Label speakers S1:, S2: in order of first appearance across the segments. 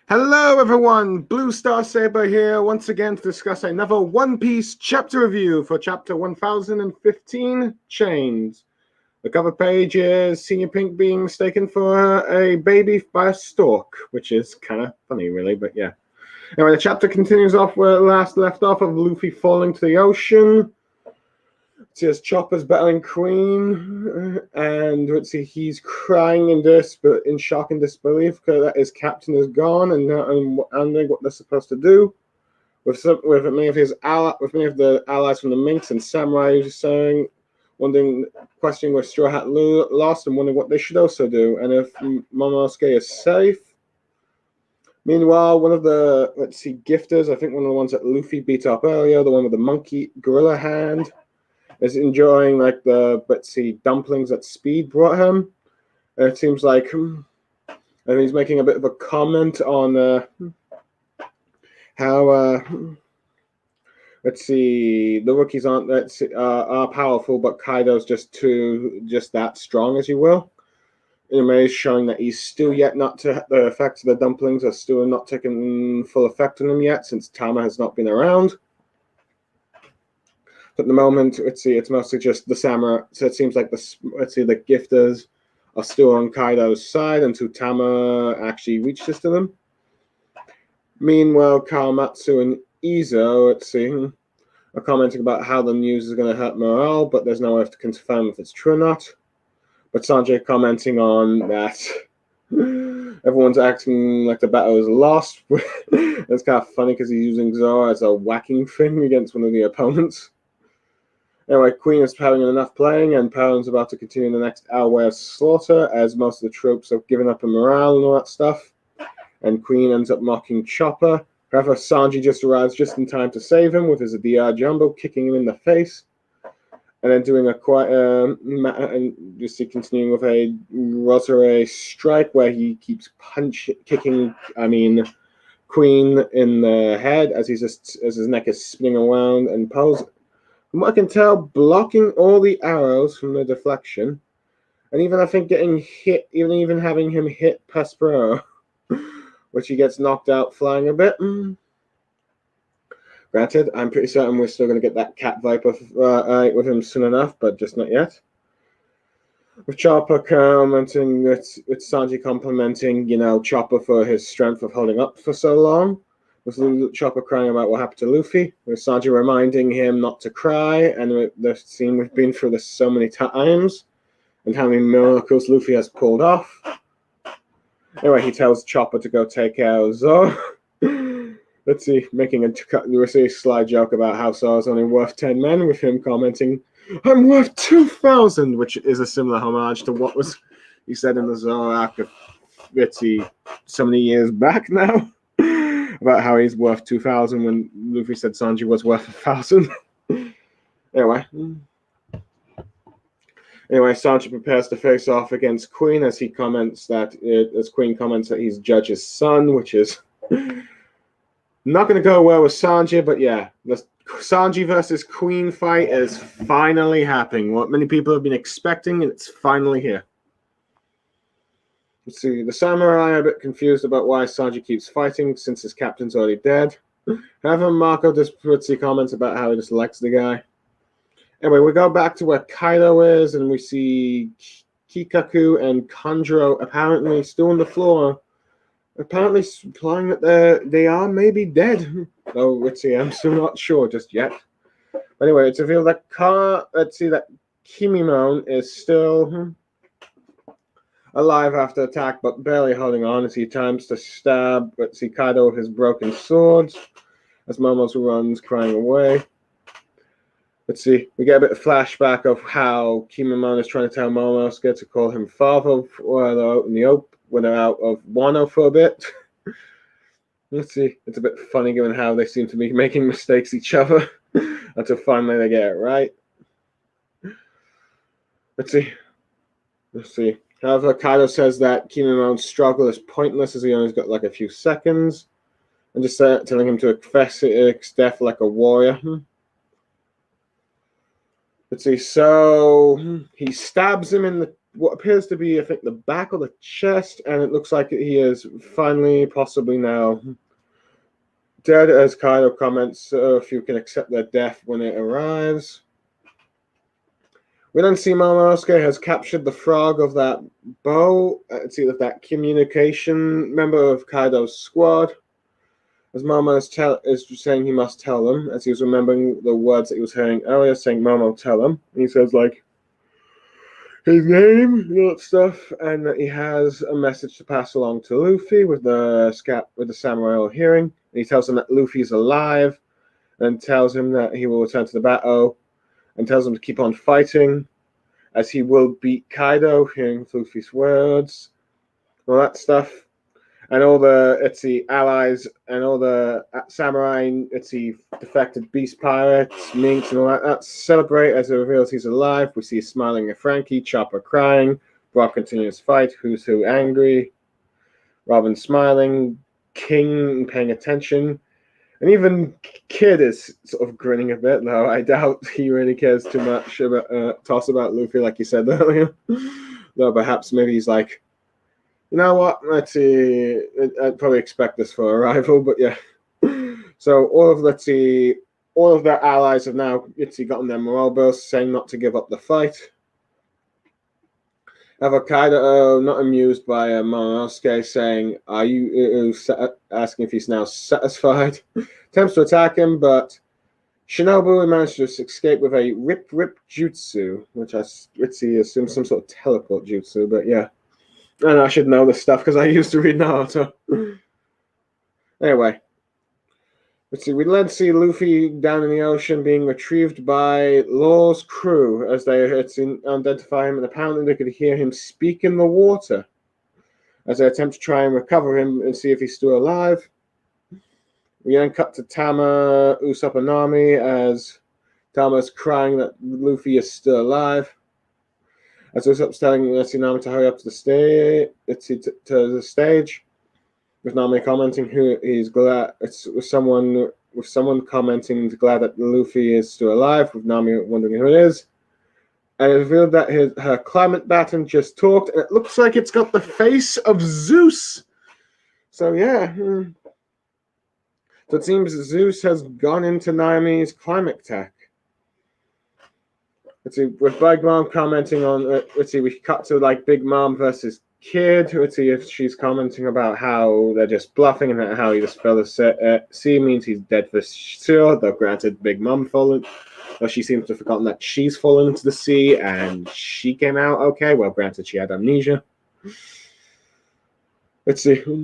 S1: Hello everyone, Blue Star Saber here once again to discuss another One Piece chapter review for chapter 1015, Chains. The cover page is Senior Pink being mistaken for a baby by a stork, which is kind of funny really, but yeah. Anyway, the chapter continues off where it last left off of Luffy falling to the ocean. It says Chopper's battling Queen, and let's see, he's crying in shock and disbelief because his captain is gone and not understanding what they're supposed to do. With many of the allies from the Minks and Samurai saying, questioning where Straw Hat lost and wondering what they should also do, and if Momonosuke is safe. Meanwhile, one of the gifters, I think one of the ones that Luffy beat up earlier, the one with the monkey gorilla hand, is enjoying the dumplings that Speed brought him. And it seems like and he's making a bit of a comment on how the rookies aren't are powerful, but Kaido's just that strong, as you will. Anyway, showing that he's still yet not to the effects of the dumplings are still not taking full effect on him yet, since Tama has not been around. At the moment, it's mostly just the samurai. So it seems like the gifters are still on Kaido's side until Tama actually reaches to them. Meanwhile, Kawamatsu and Izo, are commenting about how the news is going to hurt morale, but there's no way to confirm if it's true or not. But Sanjay commenting on that everyone's acting like the battle is lost. It's kind of funny because he's using Zoro as a whacking thing against one of the opponents. Anyway, Queen is having enough playing, and Palin's about to continue the next hour of slaughter, as most of the troops have given up in morale and all that stuff. And Queen ends up mocking Chopper. However, Sanji just arrives just in time to save him with his DR Jumbo kicking him in the face. And then doing a continuing with a Rosary strike where he keeps kicking Queen in the head as his neck is spinning around and pulls. From what I can tell, blocking all the arrows from the deflection, and even I think getting hit, even having him hit Prospero, which he gets knocked out flying a bit. Granted, I'm pretty certain we're still going to get that Cat Viper with him soon enough, but just not yet. With Chopper commenting, with Sanji complimenting, Chopper for his strength of holding up for so long. With Chopper crying about what happened to Luffy, with Sanji reminding him not to cry, and with the scene we've been through this so many times, and how many miracles Luffy has pulled off. Anyway, he tells Chopper to go take care of Zoro. Making a sly joke about how Zoro's only worth 10 men, with him commenting, "I'm worth 2,000," which is a similar homage to what he said in the Zoro arc of so many years back now. About how he's worth 2,000 when Luffy said Sanji was worth 1,000. Anyway, Sanji prepares to face off against Queen as Queen comments that he's Judge's son, which is not going to go well with Sanji. But yeah, the Sanji versus Queen fight is finally happening. What many people have been expecting, and it's finally here. Let's see, the samurai are a bit confused about why Sanji keeps fighting since his captain's already dead. However, Marco just puts comments about how he just likes the guy. Anyway, we go back to where Kaido is, and we see Kikaku and Kanjuro apparently still on the floor, apparently implying that they are maybe dead. Though, I'm still not sure just yet. But anyway, it's revealed that that Kimimon is still alive after attack, but barely holding on as he attempts to stab Kaido with his broken swords, as Momo's runs crying away. We get a bit of flashback of how Kimimon is trying to tell Momonosuke to call him father when they're out of Wano for a bit. It's a bit funny given how they seem to be making mistakes each other until finally they get it right. Let's see. However, Kaido says that Kimemon's struggle is pointless as he only got a few seconds, and just telling him to confess his death like a warrior. So he stabs him in the what appears to be, I think, the back of the chest, and it looks like he is finally, possibly now, dead, as Kaido comments, so if you can accept their death when it arrives. We then see Momonosuke has captured the frog of that bow. It's either that communication member of Kaido's squad. As Momo is saying he must tell them, as he was remembering the words that he was hearing earlier, saying, Momo, tell him. And he says, like, his name and all that stuff, and that he has a message to pass along to Luffy with the samurai all hearing. And he tells him that Luffy is alive, and tells him that he will return to the battle, and tells him to keep on fighting, as he will beat Kaido, hearing Luffy's words, all that stuff. And all the allies and all the samurai, defected beast pirates, minks, and all that celebrate as it reveals he's alive. We see smiling at Frankie, Chopper crying, Brock continues fight, Who's Who angry, Robin smiling, King paying attention, and even Kid is sort of grinning a bit, though I doubt he really cares too much about toss about Luffy like you said earlier. Though perhaps maybe he's like, you know what? Let's see. I'd probably expect this for a rival, but yeah. So all of their allies have now gotten their morale boost, saying not to give up the fight. However, Kaido, not amused by Momonosuke, saying, "Are you asking if he's now satisfied?" Attempts to attack him, but Shinobu managed to escape with a rip jutsu, which I assumes some sort of teleport jutsu, but yeah. And I should know this stuff because I used to read Naruto. Anyway, we then see Luffy down in the ocean being retrieved by Law's crew as they identify him, and apparently they could hear him speak in the water as they attempt to try and recover him and see if he's still alive. We then cut to Tama, Usopp, and Nami as Tama's crying that Luffy is still alive. As Usopp's telling Nami to hurry up to the stage, with Nami commenting who he's glad with someone commenting glad that Luffy is still alive, with Nami wondering who it is. And it revealed that her climate baton just talked, and it looks like it's got the face of Zeus. So yeah. So it seems Zeus has gone into Nami's climate tech. With Big Mom commenting on, we cut to like Big Mom versus Kid. If she's commenting about how they're just bluffing and how he just fell to sea means he's dead for sure. Though granted, Big Mom fallen, though she seems to have forgotten that she's fallen into the sea and she came out okay. Well, granted, she had amnesia. With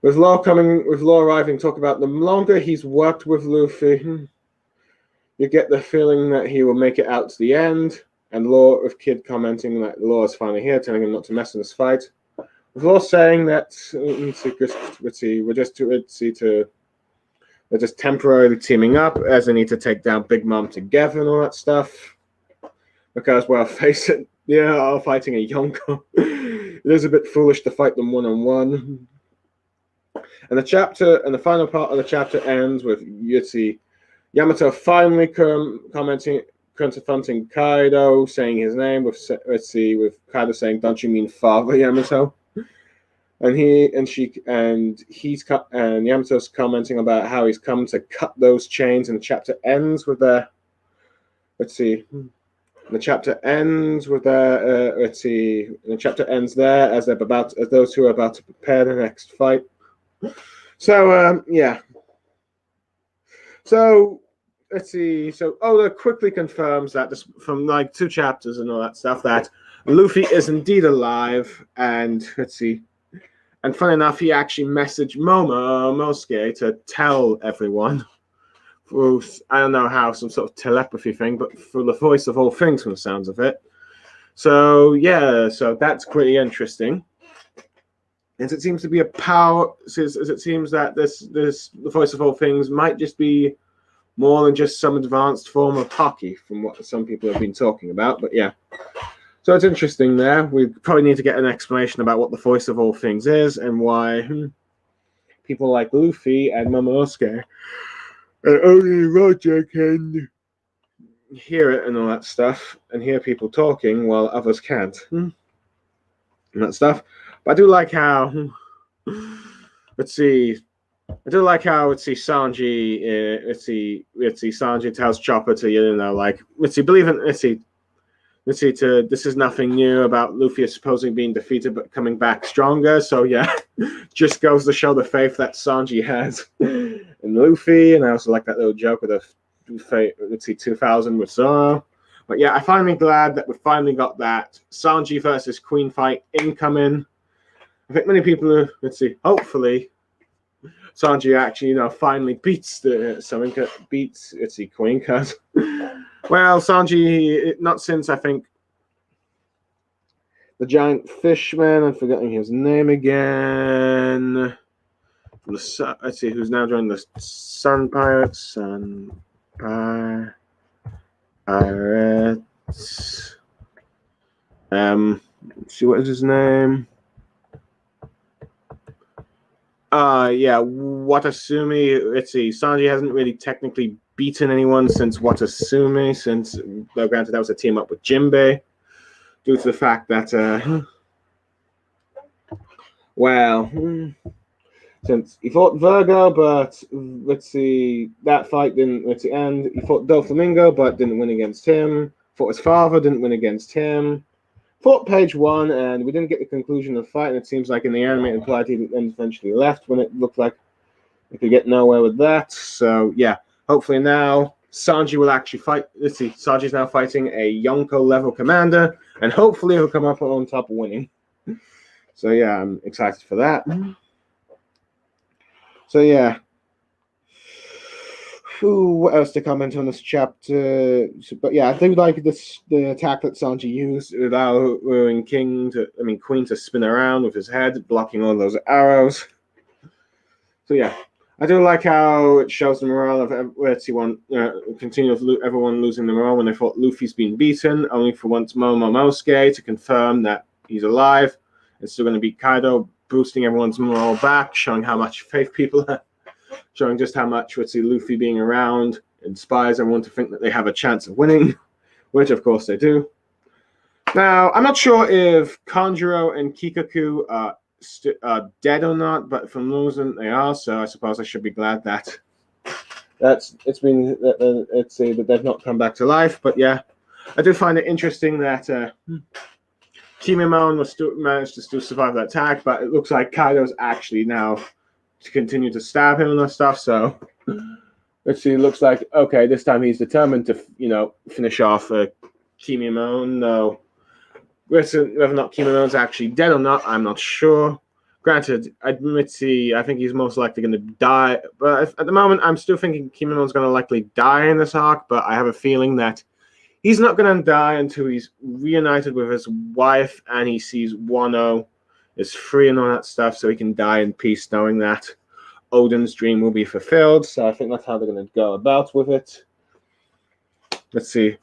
S1: Law arriving, talk about the longer he's worked with Luffy, you get the feeling that he will make it out to the end. And Law with Kid commenting that Law is finally here, telling him not to mess in this fight. With Law saying that they're just temporarily teaming up as they need to take down Big Mom together and all that stuff. Because, well, face it, all fighting a Yonko. It is a bit foolish to fight them one-on-one. And the final part of the chapter ends with Yamato finally confronting Kaido, saying his name with Kaido saying, "Don't you mean Father Yamato?" And Yamato's commenting about how he's come to cut those chains, and the chapter ends with their. The chapter ends there as those who are about to prepare the next fight. So yeah. So So Oda quickly confirms that just from like 2 chapters and all that stuff that Luffy is indeed alive, and and funny enough, he actually messaged Momonosuke to tell everyone through, I don't know how, some sort of telepathy thing, but through the voice of all things from the sounds of it. So yeah, so that's pretty interesting. And it seems to be a power, as it seems that the voice of all things might just be more than just some advanced form of hockey, from what some people have been talking about. But yeah, so it's interesting there. We probably need to get an explanation about what the voice of all things is and why people like Luffy and Momonosuke and only Roger can hear it and all that stuff, and hear people talking while others can't, and that stuff. But I do like how, let's see, I do like how Sanji, Sanji tells Chopper to like believe in this is nothing new about Luffy supposedly being defeated but coming back stronger. So yeah, just goes to show the faith that Sanji has in Luffy. And I also like that little joke with the 2000 with Zoro. But yeah, I'm finally glad that we finally got that Sanji versus Queen fight incoming. I think many people hopefully Sanji actually finally beats Queen, because well, Sanji, not since I think the giant fishman, I'm forgetting his name again. Let's see who's now joining the Sun Pirates. Pirates. Let's see, what is his name? Yeah, Watasumi. Let's see, Sanji hasn't really technically beaten anyone since Watasumi, since, though granted that was a team up with Jinbei, due to the fact that, since he fought Virgo, but that fight didn't end. He fought Doflamingo, but didn't win against him. Fought his father, didn't win against him. Fought Page 1, and we didn't get the conclusion of the fight, and it seems like in the anime implied he eventually left when it looked like we could get nowhere with that. So yeah, hopefully now Sanji will actually fight. Let's see, Sanji's now fighting a Yonko level commander, and hopefully he'll come up on top winning. So yeah, I'm excited for that. So yeah. What else to comment on this chapter? But yeah, I do like the attack that Sanji used, allowing Queen to spin around with his head, blocking all those arrows. So yeah, I do like how it shows the morale of everyone losing the morale when they thought Luffy's been beaten, only for once Momonosuke to confirm that he's alive and still going to beat Kaido, boosting everyone's morale back, showing how much faith people have. Showing just how much Luffy being around inspires everyone to think that they have a chance of winning, which of course they do. Now, I'm not sure if Kanjuro and Kikaku are dead or not, but from losing they are, so I suppose I should be glad that they've not come back to life. But yeah, I do find it interesting that Kimimon managed to still survive that attack, but it looks like Kaido's actually now to continue to stab him and stuff. So let's see, it looks like, okay, this time he's determined to finish off Kimimon. No, whether or not Kimimon's actually dead or not, I'm not sure. Granted, I think he's most likely going to die, but at the moment I'm still thinking Kimimon's going to likely die in this arc, but I have a feeling that he's not going to die until he's reunited with his wife and he sees Wano is free and all that stuff, so he can die in peace knowing that Odin's dream will be fulfilled. So I think that's how they're going to go about with it. Let's see.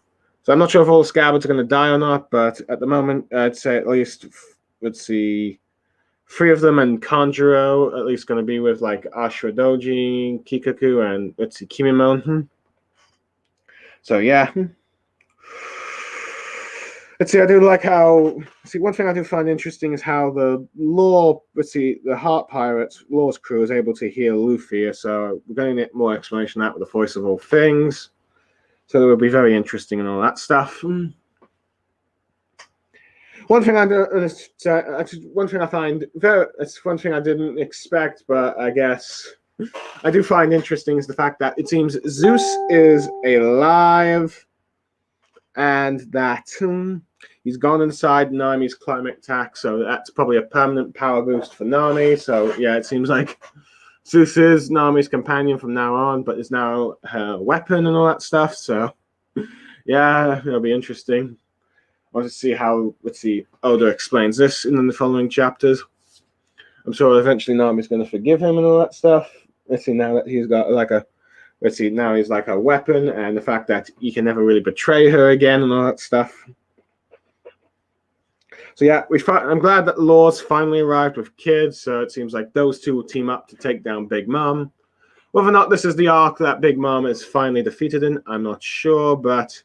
S1: So I'm not sure if all the Scabbards are going to die or not, but at the moment, I'd say at least, let's see, 3 of them and Kanjuro at least going to be with like Ashura Doji, Kikaku, and let's see, Kimimon. So yeah. Let's see, I do like how, one thing I do find interesting is how the Heart Pirates, Law's crew is able to heal Luffy, so we're going to get more explanation of that with the voice of all things. So it will be very interesting and all that stuff. One thing I didn't expect, but I guess I do find interesting is the fact that it seems Zeus is alive and that he's gone inside Nami's climate attack, so that's probably a permanent power boost for Nami. So yeah, it seems like Zeus is Nami's companion from now on, but is now her weapon and all that stuff. So yeah, it'll be interesting. I want to see how Oda explains this in the following chapters. I'm sure eventually Nami's going to forgive him and all that stuff. Let's see, now that he's got now he's like a weapon, and the fact that he can never really betray her again and all that stuff. So yeah, I'm glad that Law's finally arrived with kids, so it seems like those two will team up to take down Big Mom. Whether or not this is the arc that Big Mom is finally defeated in, I'm not sure, but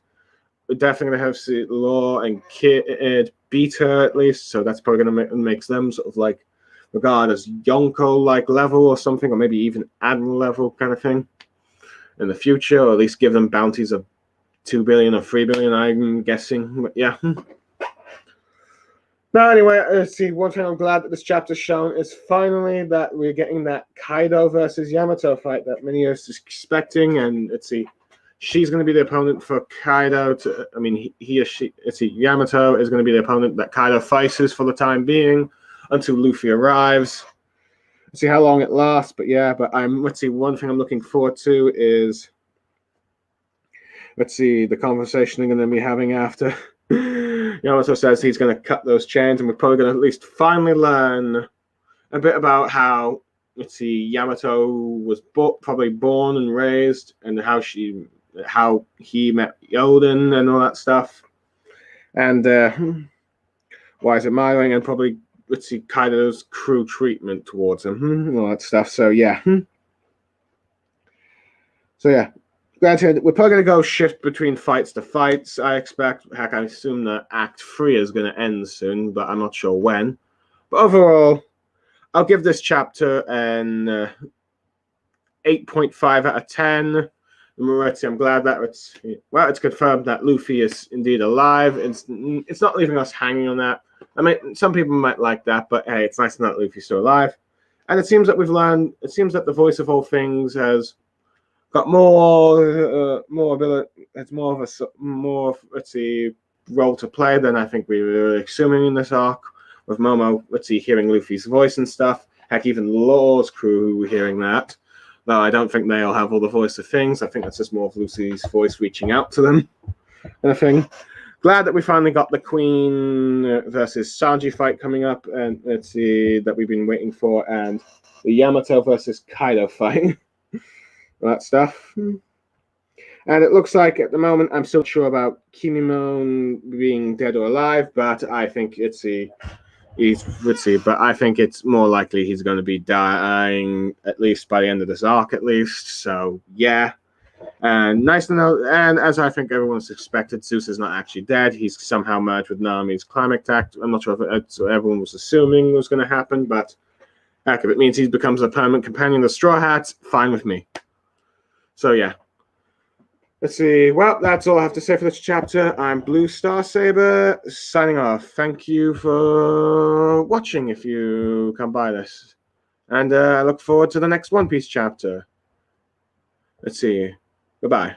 S1: we're definitely going to have Law and Kid beat her at least, so that's probably going to make them sort of like regard as Yonko like level or something, or maybe even Admiral level kind of thing in the future, or at least give them bounties of 2 billion or 3 billion, I'm guessing. But yeah. Now, anyway, let's see. One thing I'm glad that this chapter's shown is finally that we're getting that Kaido versus Yamato fight that many of us is expecting. And let's see, she's going to be the opponent for Kaido. He or she, let's see, Yamato is going to be the opponent that Kaido faces for the time being until Luffy arrives. Let's see how long it lasts. But yeah, let's see, one thing I'm looking forward to is, let's see, the conversation I'm going to be having after. Yamato says he's going to cut those chains, and we're probably going to at least finally learn a bit about how, let's see, Yamato was probably born and raised, and how he met Yoden and all that stuff, and why is admiring, and probably, let's see, Kaido's crew treatment towards him, and all that stuff. So yeah. Granted, we're probably going to go shift between fights to fights, I expect. Heck, I assume that Act 3 is going to end soon, but I'm not sure when. But overall, I'll give this chapter an 8.5 out of 10. I'm glad that it's confirmed that Luffy is indeed alive. It's not leaving us hanging on that. I mean, some people might like that, but hey, it's nice to know that Luffy's still alive. And it seems that it seems that the voice of all things has got more ability. It's more of a let's see, role to play than I think we were assuming in this arc. With Momo, let's see, hearing Luffy's voice and stuff. Heck, even Law's crew hearing that. Though I don't think they'll have all the voice of things. I think that's just more of Lucy's voice reaching out to them, kind of thing. Glad that we finally got the Queen versus Sanji fight coming up, and let's see, that we've been waiting for, and the Yamato versus Kaido fight. That stuff. And it looks like at the moment I'm still sure about Kimimon being dead or alive, but I think but I think it's more likely he's going to be dying at least by the end of this arc at least. So yeah. And nice to know, and as I think everyone's expected, Zeus is not actually dead. He's somehow merged with Nami's climate act. I'm not sure if it's what everyone was assuming was going to happen, but heck, if it means he becomes a permanent companion of the Straw Hats, fine with me. So yeah, let's see. Well, that's all I have to say for this chapter. I'm Blue Star Saber signing off. Thank you for watching if you come by this, and I look forward to the next One Piece chapter. Let's see. Goodbye.